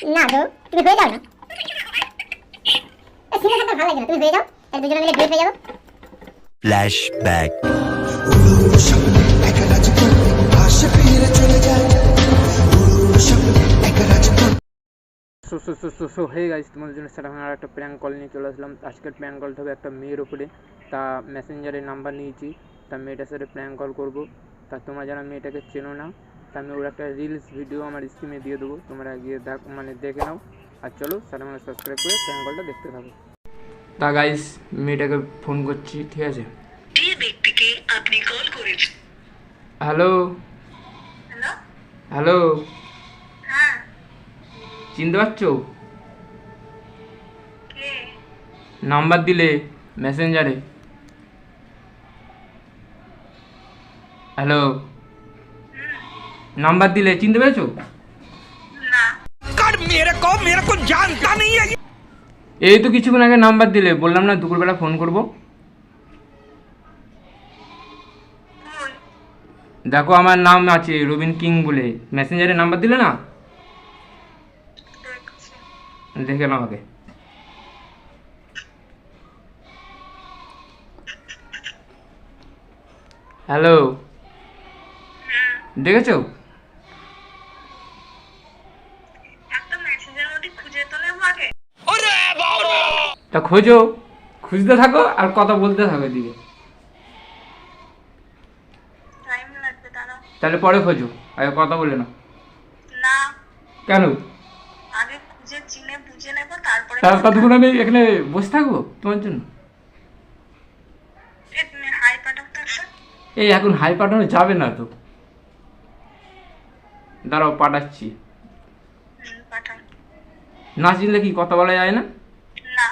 না গো, তুমি হয়ে যাও না। সিনেমাটা ভালো লাগে না, তুমি হয়ে যাও, তাহলে দুজনে মিলে ডেট হয়ে যাবো। ফ্ল্যাশব্যাক। সো হে গাইস, তোমাদের জন্য সেটা আর একটা প্র্যাঙ্ক কল নিয়ে চলে আসলাম। আজকের প্র্যাঙ্ক কলটা হবে একটা মেয়ের উপরে। তা মেসেঞ্জারের নাম্বার নিয়েছি, তা মেয়েটার সাথে প্র্যাঙ্ক কল করবো। তা তোমরা যারা মেয়েটাকে চেনো না, তা আমি ওর একটা রিলস ভিডিও আমার স্ক্রিনে দিয়ে দেবো, তোমরা গিয়ে দেখে নাও। আর চলো সেটা সাবস্ক্রাইব করে প্র্যাঙ্ক কলটা দেখতে থাকো। তা গাইস, মেয়েটাকে ফোন করছি, ঠিক আছে? যে ব্যক্তিকে আপনি কল করেছেন। হ্যালো হ্যালো, হ্যালো, হ্যাঁ, চিনতে পারছো? কে? নাম্বার দিলে মেসেঞ্জারে। হ্যালো, নাম্বার দিলে, চিনতে পেরেছো? না, এই তো কিছুক্ষণ আগে নাম্বার দিলে, বললাম না দুপুরবেলা ফোন করব। কই? দেখো আমার নাম আছে রবিন কিং বলে, মেসেঞ্জারে নাম্বার দিলে না, দেখছি। দেখে নাও আগে। হ্যালো, দেখেছো? একটা মেসেজের মধ্যে খুঁজে তোলে আগে। তা খোঁজো, খুঁজতে থাকো আর কথা বলতে থাকো এদিকে। টাইম লাগবে, দাঁড়াও। তাহলে পরে খোঁজো, আগে কথা বলে নাও। না, কেন? আগে খুঁজে চিনে বুঝে নেব, তারপরে তার কতক্ষণ আমি এখানে বসে থাকবো তোমার জন্য? তুমি হাই পাঠাও তো একটা। এই এখন হাই পাঠানো যাবে না তো, দাঁড়াও পাঠাচ্ছি। পাঠান। না চিনলে কি কথা বলা যায় না? না,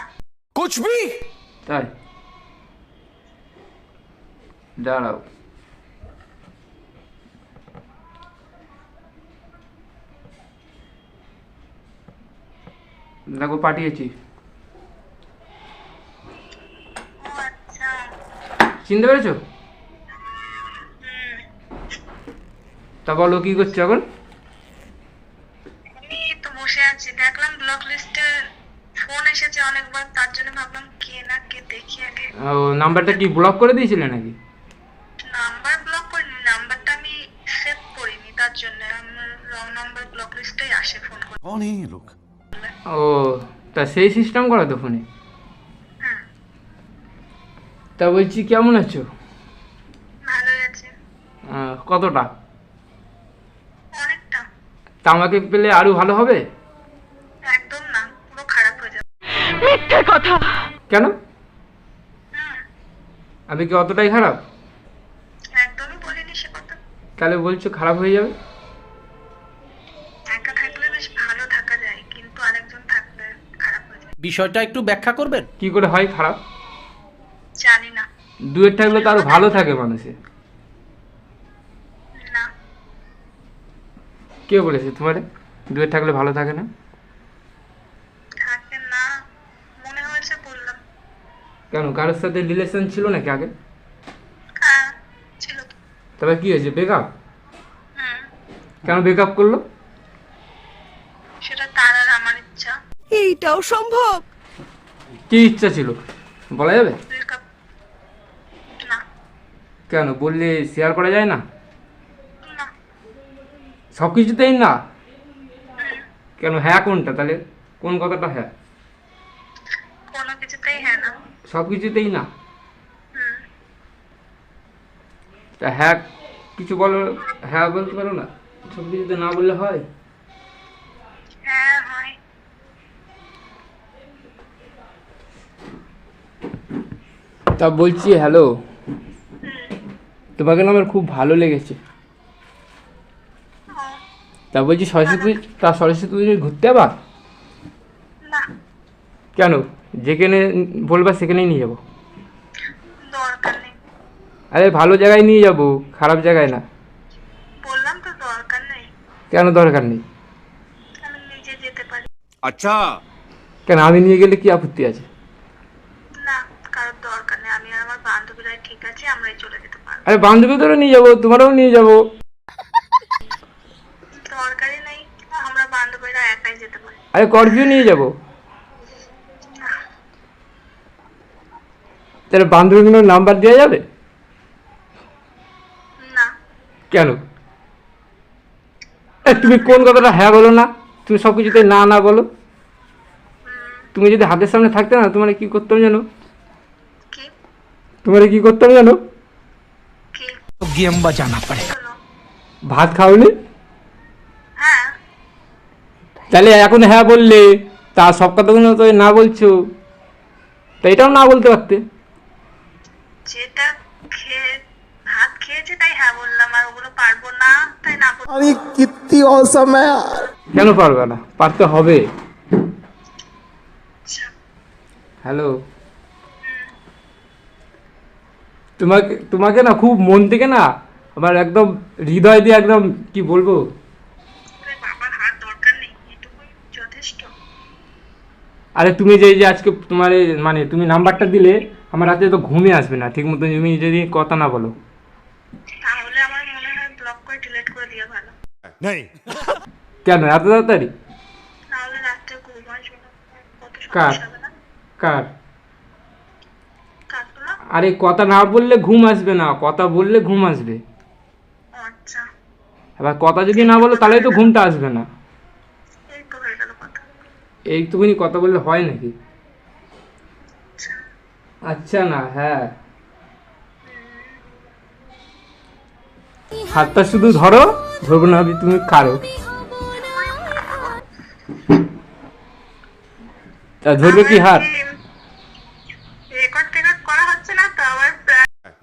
তাই দাঁড়াও। দেখো পাঠিয়েছি, ও আচ্ছা। চিনতে পেরেছো? হুম, তা বলো কি করছো এখন? আমি তো বসে আছি, দেখলাম ব্লক লিস্টে ফোন এসেছে অনেকবার, তার জন্য ভাবলাম কে না কে দেখি আগে। ও নাম্বারটা কি ব্লক করে দিয়েছিলে নাকি? নাম্বার ব্লক করিনি, নাম্বারটা আমি সেভ করিনি, তার জন্য আমার রং নাম্বার ব্লক লিস্টেই আসে ফোন করে। कौन है ये लोग? ও তা সেই সিস্টেম করা তো ফোনে। হুম, তা বলছি কেমন আছো? ভালোই আছে। কতটা? অনেকটা। তা আমাকে পেলে আরো ভালো হবে? একদম না, পুরো খারাপ হয়ে যাবে। কেন? হুম, আমি কি অতটাই খারাপ? একদমই বলিনি সে কথা। তাহলে বলছো খারাপ হয়ে যাবে? একা থাকলে বেশ ভালো থাকা যায়, কিন্তু আরেকজন থাকলে খারাপ হয়ে যায়। বিষয়টা একটু ব্যাখ্যা করবেন? কি করে হয় খারাপ? জানি না। দুয়ের থাকলে তো আরো ভালো থাকে মানুষের। না, কে বলেছে তোমারে দুয়ের থাকলে ভালো থাকে না? থাকে না, মনে হয়েছে বললাম। কেন, কারোর সাথে রিলেশন ছিল নাকি আগে? হ্যাঁ, ছিল তো। তবে কি হয়েছে, ব্রেকআপ? হুম, কেন ব্রেকআপ করলো? সেটা তার আর আমার ইচ্ছা। কি ইচ্ছা ছিল বলা যাবে? ব্রেকআপ। না, কেন বললে শেয়ার করা যায় না? না, সব কিছুতেই না? হুম, কেন হ্যাঁ কোনটা তাহলে, কোন কথাটা হ্যাঁ? কোনো কিছুতেই হ্যাঁ না। সব কিছুতেই না? হুম, তা হ্যাঁ কিছু বলো, হ্যাঁ বলতে পারো না? সব কিছুতে না বললে হয়? হ্যাঁ হয়। তা বলছি হ্যালো, হুম, তোমাকে না আমার খুব ভালো লেগেছে। ও, তা বলছি সরস্বতী পুজোয় ঘুরতে আবার? না, কেন, যেখানে বলবা সেখানেই নিয়ে যাবো। দরকার নেই। আরে ভালো জায়গায় নিয়ে যাবো, খারাপ জায়গায় না। বললাম তো দরকার নেই। কেন দরকার নেই? আমি নিজে যেতে পারি। अच्छा কেন আমি নিয়ে গেলে কি আপত্তি আছে? না, কারোর দরকার নেই, আমি আর আমার বান্ধবীরাই ঠিক আছে, আমরাই চলে যেতে পারবো। আরে বান্ধবীদেরও নিয়ে যাবো, তোমারও নিয়ে যাবো। দরকারই নেই, আমরা বান্ধবীরা একাই যেতে পারি। আরে স্করপিও নিয়ে যাবো। তাহলে বান্ধবীগুলোর নাম্বার দেওয়া যাবে? না। কেন? তুমি কোন কথাটা হ্যাঁ বলো না, তুমি সব কিছুতে না না বলো। তুমি যদি হাতের সামনে থাকতে না, তোমার কি করতাম জানো? কি তোমার কি করতাম জানো? কি गेम बजाना पड़ेगा। হলো? ভাত খাওনি? হ্যাঁ, তাহলে এখন হ্যাঁ বললে, তা সব কথাগুলো তো না বলছো, তা এটাও না বলতে পারতে। যেটা খেয়ে ভাত খেয়েছে তাই হ্যাঁ বললাম, আর ওগুলো পারবো না তাই না বললাম। अरे कितनी औसम है यार। কেন পারবে না? পারতে হবে। আচ্ছা, হ্যালো, তোমাকে তোমাকে না খুব মন থেকে না আমার একদম হৃদয় দিয়ে একদম কি বলবো। তোর বাবার হাত দরকার নেই, এটুকুই যথেষ্ট। আরে তুমি যে আজকে তোমার মানে তুমি নাম্বারটা দিলে, আমার রাতে তো ঘুমে আসবে না ঠিক মতো, তুমি যদি কথা না বলো। তাহলে আমার মনে হয় ব্লক করে ডিলিট করে দিয়ে ভালো। नहीं কেন এত তাড়াতাড়ি? তাহলে রাত্রে ঘুম আসবে না, কত কার? সমস্যা হবে না? কার? কাটতো না? আরে কথা না বললে ঘুম আসবে না, কথা বললে ঘুম আসবে। ও আচ্ছা, এবার কথা যদি না বলো তাহলে তো ঘুমটা আসবে না। এই তো হয়ে গেল কথা। এইটুকুনি কথা বললে হয় নাকি? আচ্ছা, আচ্ছা না, হ্যাঁ। হাতটা শুধু ধরো, ধরবো না আমি, তুমি কারো তা ধরবে কি হাত? রেকর্ড টেকর্ড করা হচ্ছে না তো আবার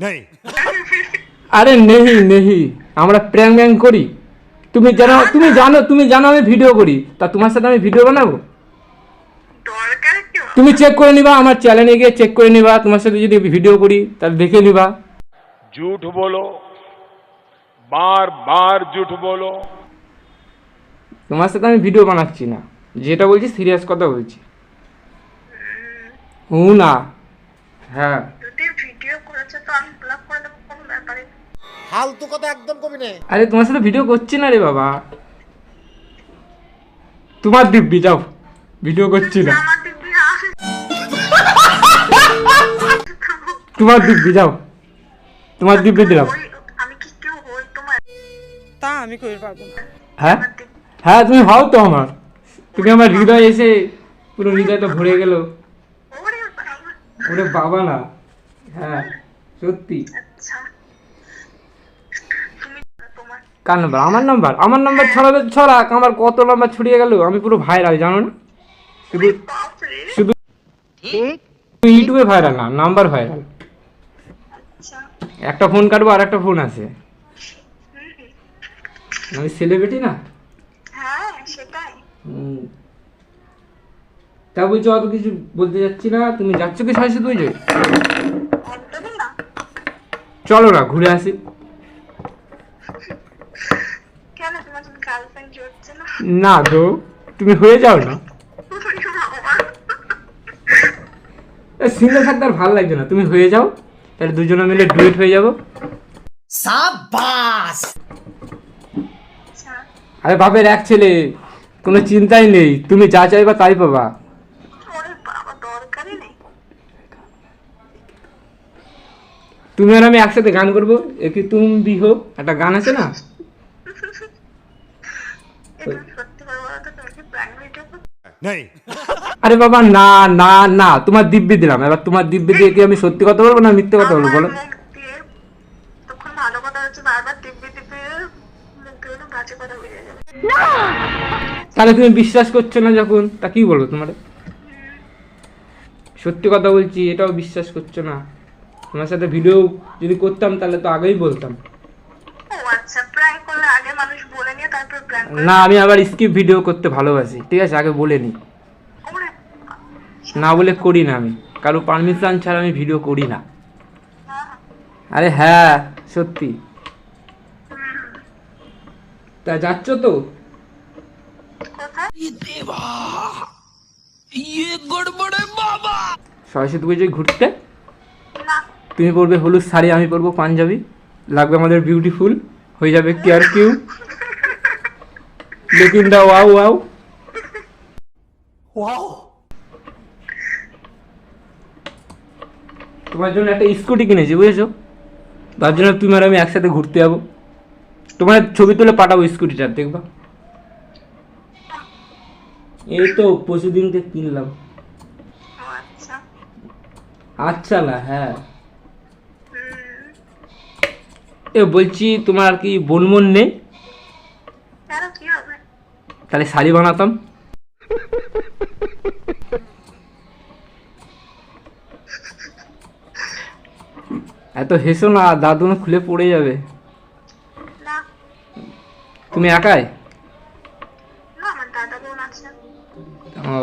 नहीं আরে নেহি নেহি, আমরা প্র্যাঙ্ক ব্যাঙ্ক করি। তুমি জানো আমি ভিডিও করি, তা তোমার সাথে আমি ভিডিও বানাবো? দরকার কি? তুমি চেক করে নিবা, আমার চ্যানেলে গিয়ে চেক করে নিবা, তোমার সাথে যদি ভিডিও করি তাহলে দেখে নিবা। झूठ बोलो, बार बार झूठ बोलो। তোমার সাথে আমি ভিডিও বানাচ্ছি না, যেটা বলছি সিরিয়াস কথা বলছি। না, হ্যাঁ। যদি ভিডিও করেছে তো আমি ব্লক করে দেবো, কোনো ব্যাপারে না। फालतू का तो एकदम कभी नहीं। আরে তোমার সাথে ভিডিও করছি না রে বাবা, তোমার দিব্যি যাও, ভিডিও করছি না। আমার দিদি তোমার দিব্যি যাও, তোমার দিব্যি দিলাম। আমি কি কেউ হই তোমার? তা আমি কই পারবো না। হ্যাঁ হ্যাঁ, তুমি হও তো আমার, তুমি আমার হৃদয় এসে পুরো হৃদয়টা ভরে গেল। ওরে বাবা, ওরে বাবা না, হ্যাঁ সত্যি। আচ্ছা তুমি তোমার কার নাম্বার? আমার নাম্বার ছড়াবে, ছড়াক, আমার কত নাম্বার ছড়িয়ে গেল, আমি পুরো ভাইরাল জানো না, শুধু বাপরে। শুধু ইউটিউবে ভাইরাল না, নাম্বার ভাইরাল। আচ্ছা, একটা ফোন কাটবো আর একটা ফোন আছে, আমি সেলিব্রিটি না। হ্যাঁ সেটাই। তা বলছো অত কিছু বলতে যাচ্ছি না, তুমি যাচ্ছ কি সাথে তুই যে? একদমই না। চলো না ঘুরে আসি। কেন তোমার গার্লফ্রেন্ড জুটছে না? না গো, তুমি হয়ে যাও না, ওরে বাবা, সিঙ্গেল থাকতে আর ভালো লাগছে না, তুমি হয়ে যাও, তাহলে দুজনে মিলে ডুয়েট হয়ে যাবো। शाबाश। আচ্ছা আরে বাপের এক ছেলে, কোনো চিন্তাই নেই, তুমি যা চাইবা তাই পাবা। ওরে বাবা, দরকারই নেই। তুমি আর আমি একসাথে গান করবো, একে তুম বি হো, একটা গান আছে না? এটা সত্যি করে বলো তো, তুমি কি প্র্যাঙ্ক ভিডিও করছো? नहीं আরে বাবা না না না, তোমার দিব্যি দিলাম, এবার তোমার দিব্যি দিয়ে কি আমি সত্যি কথা বলবো না মিথ্যে কথা বলবো বলো? আমার মুখ দিয়ে তখন ভালো কথা হচ্ছে, বারবার টিপে টিপে মুখ দিয়ে তো বাজে কথা বেরিয়ে যাবে। তাহলে তুমি বিশ্বাস করছো না যখন, তা কি বলবো তোমার? সত্যি কথা বলছি, এটাও বিশ্বাস করছো না। তোমার সাথে ভিডিও যদি করতাম তাহলে তো আগেই বলতাম। ও আচ্ছা, প্র্যাঙ্ক করলে আগে মানুষ বলে নিয়ে তারপর প্র্যাঙ্ক করে। না, আমি আবার স্কিপ ভিডিও করতে ভালোবাসি, ঠিক আছে, আগে বলে নি, ওরে না বলে করি না, আমি কারো পারমিশন ছাড়া আমি ভিডিও করি না। বাবা, আরে হ্যাঁ সত্যি। তা যাচ্ছ তো? কোথায়? সরস্বতী পুজোয় ঘুরতে। না, তুমি পরবে হলুদ শাড়ি, আমি পরবো পাঞ্জাবি, লাগবে আমাদের বিউটিফুল, হয়ে যাবে কেয়ার কিউ, লেকিন দা ওয়াও ওয়াও। তোমার জন্য একটা স্কুটি কিনেছি বুঝেছো, তার জন্য তুমি আর আমি একসাথে ঘুরতে যাবো। তোমার ছবি তুলে পাঠাবো স্কুটিটার, দেখবা। এই তো পরশুদিনকে কিনলাম। ও আচ্ছা। আচ্ছা না, হ্যাঁ। এ বলছি তোমার আর কি বোন মন নেই? কেন, কি হবে? তাহলে শাড়ি বানাতাম। এত হেসো না, দাদু না খুলে পড়ে যাবে। না তুমি একাই? না, আমার দাদা বোন আছে। ও,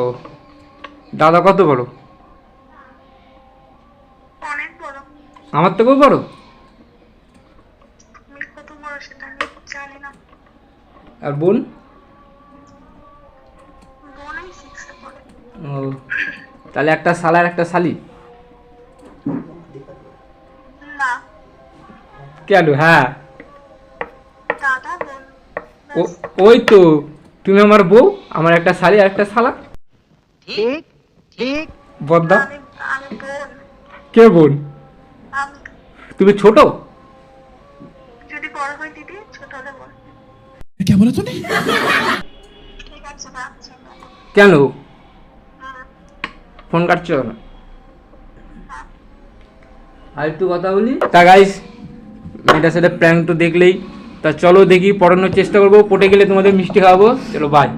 দাদা কত বড়? অনেক বড়। আমার থেকেও বড়? তুমি কত বড় সেটা আমি জানি না। আর বোন? বোনই 6 এ পড়ে। ও, তাহলে একটা শালা আর একটা শালি? না, কেন? হ্যাঁ, দাদা বোন। ওই তো তুমি আমার বউ, আমার একটা শালি আর একটা শালা। বদ্দা। আমি আমি বোন। কে বোন? আমি তুমি ছোট? যদি বড় হয় দিদি, ছোট হলে বোন। क्या बोला तूने? ঠিক আছে, রাখছি। কেন ফোন কাটছো না? আর একটু কথা বলি। তা গাইস, মেয়েটার সাথে প্র্যাঙ্ক তো দেখলেই, তা চলো দেখি পড়ানোর চেষ্টা করবো, পটে গেলে তোমাদের মিষ্টি খাওয়াবো। চলো বাই।